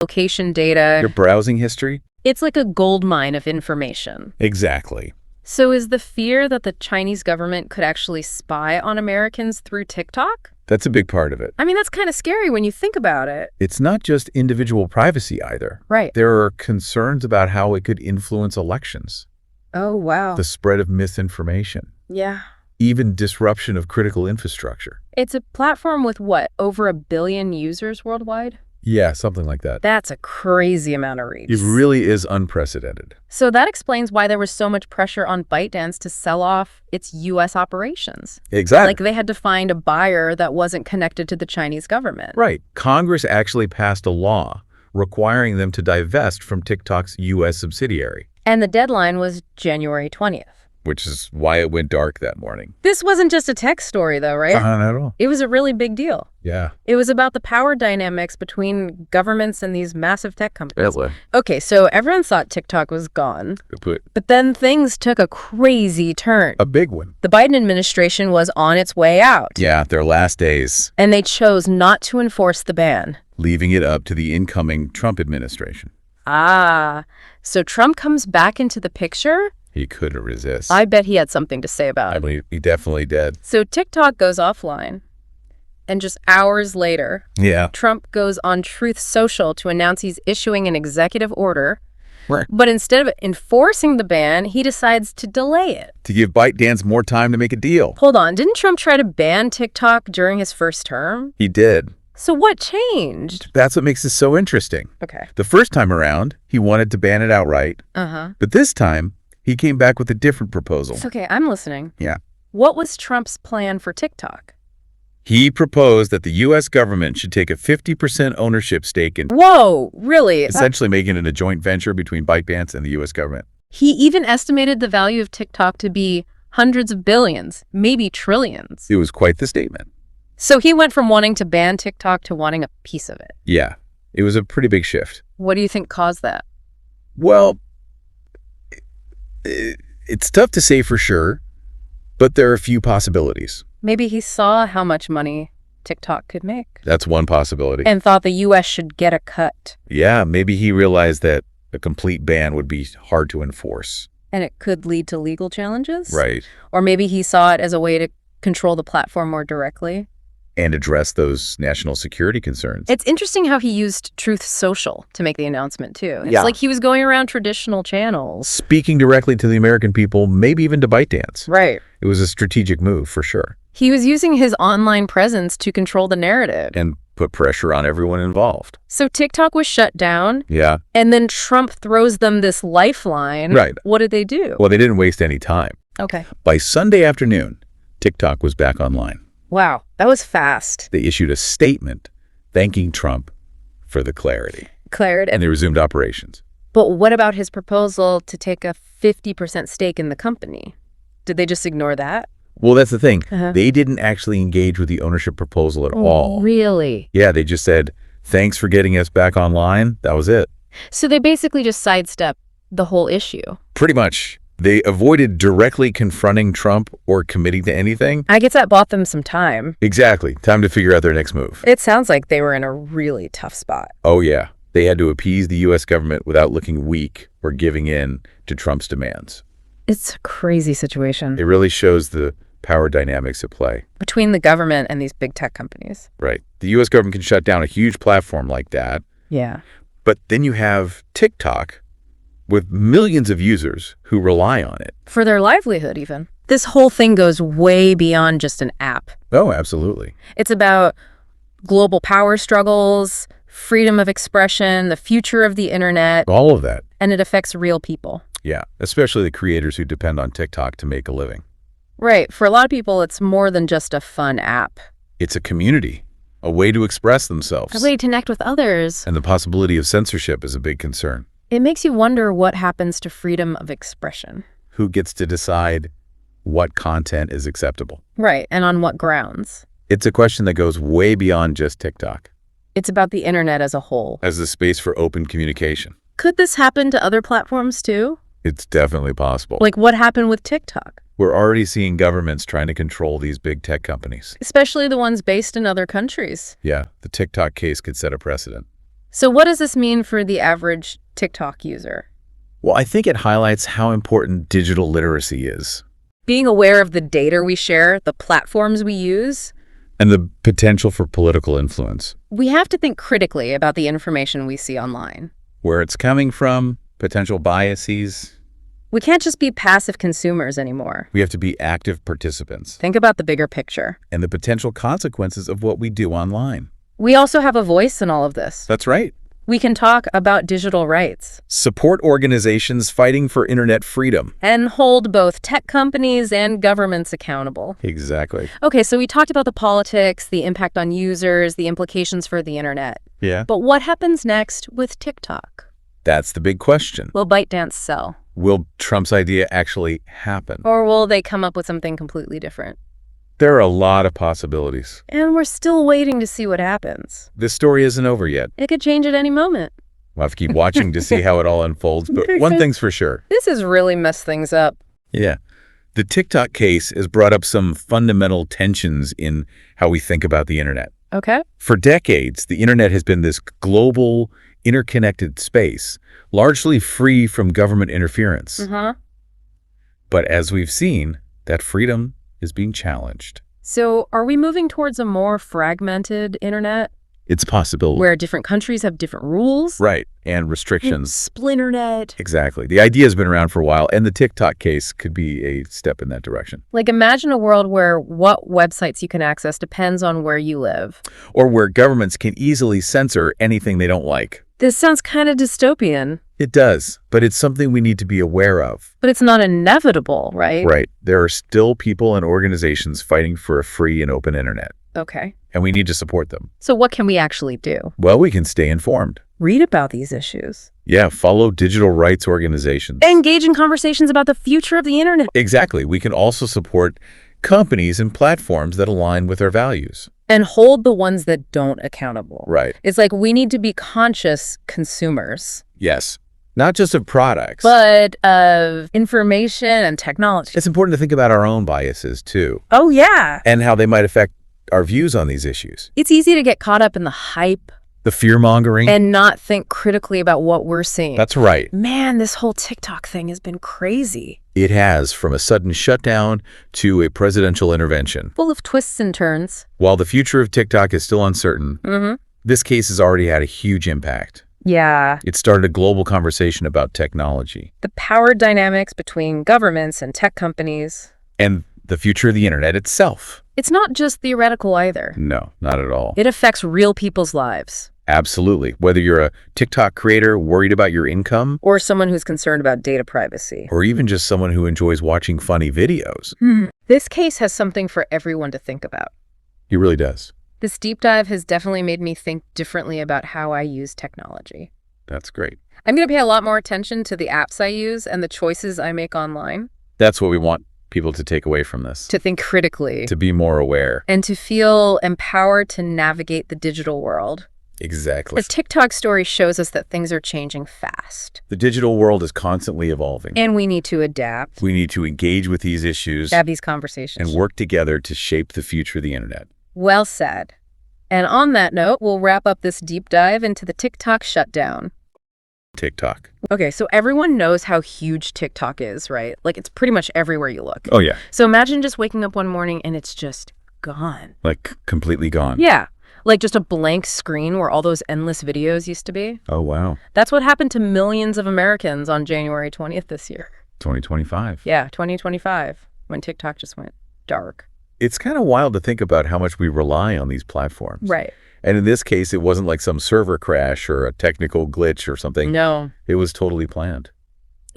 location data. Your browsing history? It's like a gold mine of information. Exactly. So is the fear that the Chinese government could actually spy on Americans through TikTok? That's a big part of it. I mean, that's kind of scary when you think about it. It's not just individual privacy either. Right. There are concerns about how it could influence elections. Oh, wow. The spread of misinformation. Yeah. Even disruption of critical infrastructure. It's a platform with what, over 1 billion users worldwide? Yeah, something like that. That's a crazy amount of reach. It really is unprecedented. So that explains why there was so much pressure on ByteDance to sell off its U.S. operations. Exactly. Like they had to find a buyer that wasn't connected to the Chinese government. Right. Congress actually passed a law requiring them to divest from TikTok's U.S. subsidiary. And the deadline was January 20th. Which is why it went dark that morning. This wasn't just a tech story, though, right? Not at all. It was a really big deal. Yeah. It was about the power dynamics between governments and these massive tech companies. Really? Okay, so everyone thought TikTok was gone. Good put. But then things took a crazy turn. A big one. The Biden administration was on its way out. Yeah, their last days. And they chose not to enforce the ban. Leaving it up to the incoming Trump administration. Ah, so Trump comes back into the picture? He couldn't resist. I bet he had something to say about I it. mean, he definitely did. So TikTok goes offline. And just hours later, Yeah. Trump goes on Truth Social to announce he's issuing an executive order. Right. But instead of enforcing the ban, he decides to delay it. To give ByteDance more time to make a deal. Hold on, didn't Trump try to ban TikTok during his first term? He did. So what changed? That's what makes this so interesting. Okay. The first time around, he wanted to ban it outright. Uh-huh. But this time, he came back with a different proposal. It's okay, I'm listening. Yeah. What was Trump's plan for TikTok? He proposed that the U.S. government should take a 50% ownership stake in Whoa, really? essentially making it a joint venture between ByteDance and the U.S. government. He even estimated the value of TikTok to be hundreds of billions, maybe trillions. It was quite the statement. So he went from wanting to ban TikTok to wanting a piece of it. Yeah, it was a pretty big shift. What do you think caused that? Well, it's tough to say for sure, but there are a few possibilities. Maybe he saw how much money TikTok could make That's one possibility. and thought the U.S. should get a cut. Yeah, maybe he realized that a complete ban would be hard to enforce. And it could lead to legal challenges? Right. Or maybe he saw it as a way to control the platform more directly. And address those national security concerns. It's interesting how he used Truth Social to make the announcement, too. It's Yeah. like he was going around traditional channels. Speaking directly to the American people, maybe even to ByteDance. Right. It was a strategic move, for sure. He was using his online presence to control the narrative. And put pressure on everyone involved. So TikTok was shut down, Yeah. and then Trump throws them this lifeline. Right. What did they do? Well, they didn't waste any time. Okay. By Sunday afternoon, TikTok was back online. Wow, that was fast. They issued a statement thanking Trump for the clarity. And they resumed operations. But what about his proposal to take a 50% stake in the company? Did they just ignore that? Well, that's the thing. Uh-huh. They didn't actually engage with the ownership proposal at all. Really? Yeah, they just said, thanks for getting us back online. That was it. So they basically just sidestepped the whole issue. Pretty much. They avoided directly confronting Trump or committing to anything. I guess that bought them some time. Exactly. Time to figure out their next move. It sounds like they were in a really tough spot. Oh, yeah. They had to appease the U.S. government without looking weak or giving in to Trump's demands. It's a crazy situation It really shows the power dynamics at play. between the government and these big tech companies. Right. The U.S. government can shut down a huge platform like that. Yeah. But then you have TikTok with millions of users who rely on it. For their livelihood, even. This whole thing goes way beyond just an app. Oh, absolutely. It's about global power struggles, freedom of expression, the future of the internet, All of that. and it affects real people. Yeah. Especially the creators who depend on TikTok to make a living. Right. For a lot of people, it's more than just a fun app. It's a community, a way to express themselves. A way to connect with others. And the possibility of censorship is a big concern. It makes you wonder what happens to freedom of expression. Who gets to decide what content is acceptable? Right. And on what grounds? It's a question that goes way beyond just TikTok. It's about the internet as a whole. As a space for open communication. Could this happen to other platforms too? It's definitely possible. Like what happened with TikTok? We're already seeing governments trying to control these big tech companies. Especially the ones based in other countries. Yeah, the TikTok case could set a precedent. So what does this mean for the average TikTok user? Well, I think it highlights how important digital literacy is. Being aware of the data we share, the platforms we use, And the potential for political influence. we have to think critically about the information we see online. Where it's coming from, potential biases. We can't just be passive consumers anymore. We have to be active participants. Think about the bigger picture. And the potential consequences of what we do online. We also have a voice in all of this. That's right. We can talk about digital rights Support organizations fighting for internet freedom. and hold both tech companies and governments accountable. Exactly. Okay, so we talked about the politics, the impact on users, the implications for the internet. Yeah. But what happens next with TikTok? That's the big question. Will ByteDance sell? Will Trump's idea actually happen? Or will they come up with something completely different? There are a lot of possibilities. And we're still waiting to see what happens. This story isn't over yet. It could change at any moment. We'll have to keep watching to see how it all unfolds. But one thing's for sure. This has really messed things up. Yeah. The TikTok case has brought up some fundamental tensions in how we think about the internet. Okay? For decades, the internet has been this global, interconnected space, largely free from government interference. Uh-huh. But as we've seen, that freedom is being challenged. So are we moving towards a more fragmented internet It's possible. where different countries have different rules? Right. And restrictions. Splinternet. Exactly. The idea has been around for a while, and the TikTok case could be a step in that direction. Like, imagine a world where what websites you can access depends on where you live. Or where governments can easily censor anything they don't like. This sounds kind of dystopian, It does, but it's something we need to be aware of. but it's not inevitable, right? Right. There are still people and organizations fighting for a free and open internet, Okay. and we need to support them. So what can we actually do? Well, we can stay informed. Read about these issues. Yeah, follow digital rights organizations. Engage in conversations about the future of the internet. Exactly. We can also support companies and platforms that align with our values. And hold the ones that don't accountable. Right. It's like we need to be conscious consumers, Yes. Not just of products. but of information and technology. It's important to think about our own biases, too, Oh, yeah. and how they might affect our views on these issues. It's easy to get caught up in the hype The fear-mongering. and not think critically about what we're seeing. That's right. Man, this whole TikTok thing has been crazy. It has, from a sudden shutdown to a presidential intervention. Full of twists and turns. While the future of TikTok is still uncertain, Mm-hmm. this case has already had a huge impact. Yeah. It started a global conversation about technology The power dynamics between governments and tech companies. and the future of the internet itself. It's not just theoretical either. No, not at all. It affects real people's lives. Absolutely. Whether you're a TikTok creator worried about your income, Or someone who's concerned about data privacy. or even just someone who enjoys watching funny videos. This case has something for everyone to think about. It really does. This deep dive has definitely made me think differently about how I use technology. That's great. I'm going to pay a lot more attention to the apps I use and the choices I make online, That's what we want people to take away from this. to think critically, To be more aware. and to feel empowered to navigate the digital world. Exactly. The TikTok story shows us that things are changing fast, The digital world is constantly evolving. and we need to adapt, We need to engage with these issues have these conversations. and work together to shape the future of the internet. Well said. And on that note, we'll wrap up this deep dive into the TikTok shutdown. TikTok. Okay, so everyone knows how huge TikTok is, right? Like, it's pretty much everywhere you look. Oh, yeah. So imagine just waking up one morning and it's just gone. Like completely gone. Yeah, like just a blank screen where all those endless videos used to be. Oh, wow. That's what happened to millions of Americans on January 20th this year. 2025. Yeah, 2025, when TikTok just went dark. It's kind of wild to think about how much we rely on these platforms. Right. And in this case, it wasn't like some server crash or a technical glitch or something. No. It was totally planned.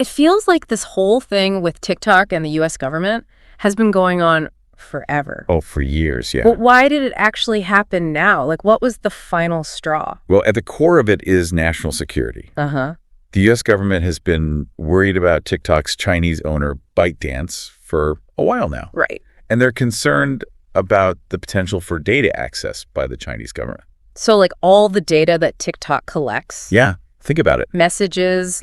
It feels like this whole thing with TikTok and the U.S. government has been going on forever. Oh, for years, yeah. But why did it actually happen now? Like, what was the final straw? Well, at the core of it is national security. Uh-huh. The U.S. government has been worried about TikTok's Chinese owner, ByteDance, for a while now. Right. And they're concerned about the potential for data access by the Chinese government. So, like, all the data that TikTok collects, Yeah, think about it. messages,